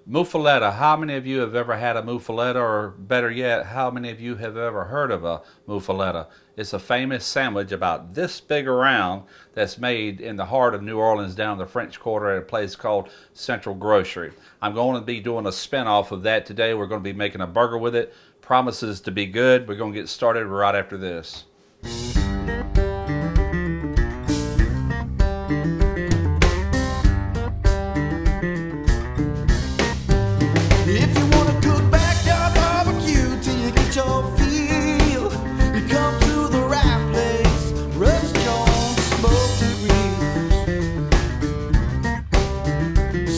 Muffuletta. How many of you have ever had a muffuletta, or better yet, how many of you have ever heard of a muffuletta? It's a famous sandwich about this big around that's made in the heart of New Orleans down the French Quarter at a place called Central Grocery. I'm going to be doing a spin-off of that today. We're going to be making a burger with it. Promises to be good. We're going to get started right after this. If you wanna cook backyard barbecue till you get your feel, you come to the right place. Russ Jones Smoky Ribs.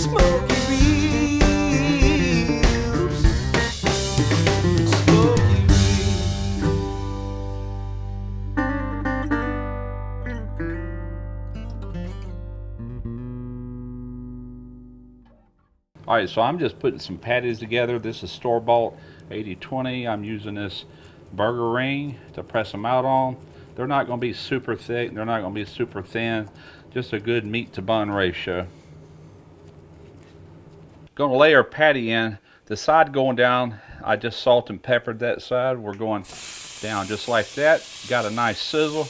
Smoky Ribs. Smoky All right, so I'm just putting some patties together. This is store-bought 80/20. I'm using this burger ring to press them out on. They're not going to be super thick. They're not going to be super thin. Just a good meat to bun ratio. Going to lay our patty in. The side going down, I just salt and peppered that side. We're going down just like that. Got a nice sizzle.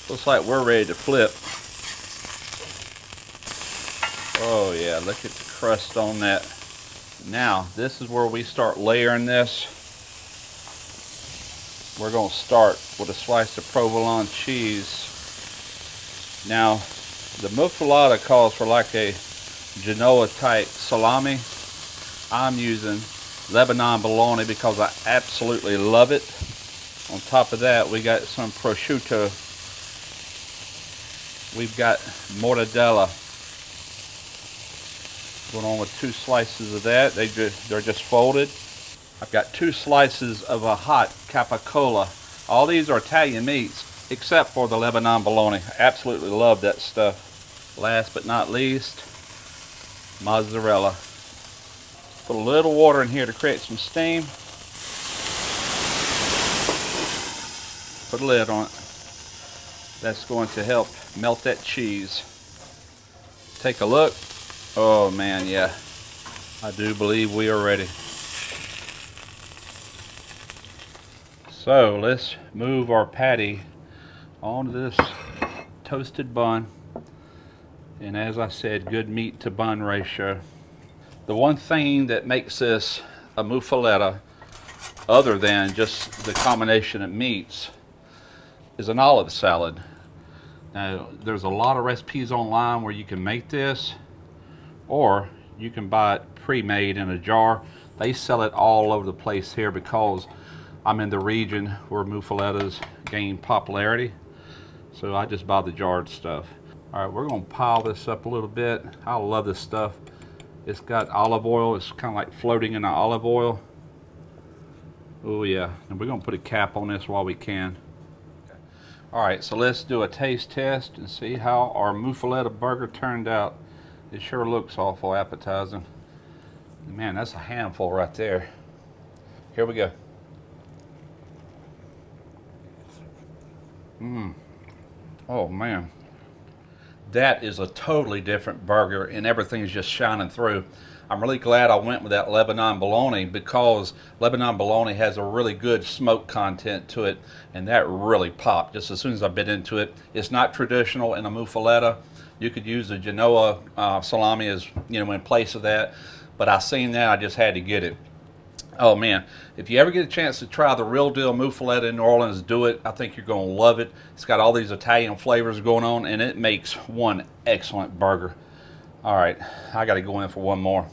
Looks like we're ready to flip. Oh yeah, look at the crust on that. Now, this is where we start layering this. We're going to start with a slice of provolone cheese. Now, the muffuletta calls for like a Genoa type salami. I'm using Lebanon bologna because I absolutely love it. On top of that, we got some prosciutto. We've got mortadella. Going on with 2 slices of that. They're just folded. I've got 2 slices of a hot capicola. All these are Italian meats except for the Lebanon bologna. I absolutely love that stuff. Last but not least, mozzarella. Put a little water in here to create some steam. Put a lid on it. That's going to help melt that cheese. Take a look. Oh man, yeah. I do believe we are ready. So let's move our patty onto this toasted bun. And as I said, good meat to bun ratio. The one thing that makes this a muffuletta, other than just the combination of meats, is an olive salad. Now, there's a lot of recipes online where you can make this, or you can buy it pre-made in a jar. They sell it all over the place here because I'm in the region where muffulettas gain popularity. So I just buy the jarred stuff. All right, we're gonna pile this up a little bit. I love this stuff. It's got olive oil. It's kind of like floating in the olive oil. Oh yeah, and we're gonna put a cap on this while we can. Alright, so let's do a taste test and see how our muffuletta burger turned out. It sure looks awful appetizing. Man, that's a handful right there. Here we go. Oh man. That is a totally different burger and everything's just shining through. I'm really glad I went with that Lebanon bologna because Lebanon bologna has a really good smoke content to it, and that really popped just as soon as I bit into it. It's not traditional in a muffuletta. You could use a Genoa salami as in place of that, but I seen that, I just had to get it. Oh man, if you ever get a chance to try the real deal muffuletta in New Orleans, do it. I think you're going to love it. It's got all these Italian flavors going on, and it makes one excellent burger. All right, I got to go in for one more.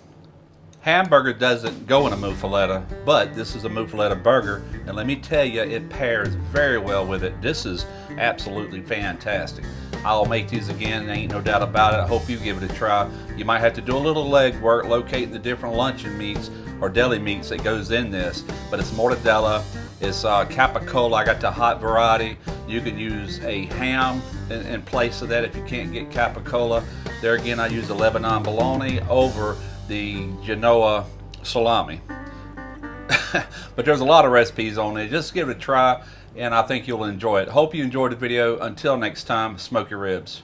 Hamburger doesn't go in a muffuletta, but this is a muffuletta burger, and let me tell you, it pairs very well with it. This is absolutely fantastic. I'll make these again, ain't no doubt about it. I hope you give it a try. You might have to do a little leg work locating the different luncheon meats or deli meats that goes in this, but it's mortadella, it's capicola. I got the hot variety. You could use a ham in place of that if you can't get capicola. There again, I use the Lebanon bologna over the Genoa salami. but there's a lot of recipes on it. Just give it a try, and I think you'll enjoy it. Hope you enjoyed the video. Until next time, smoke your ribs.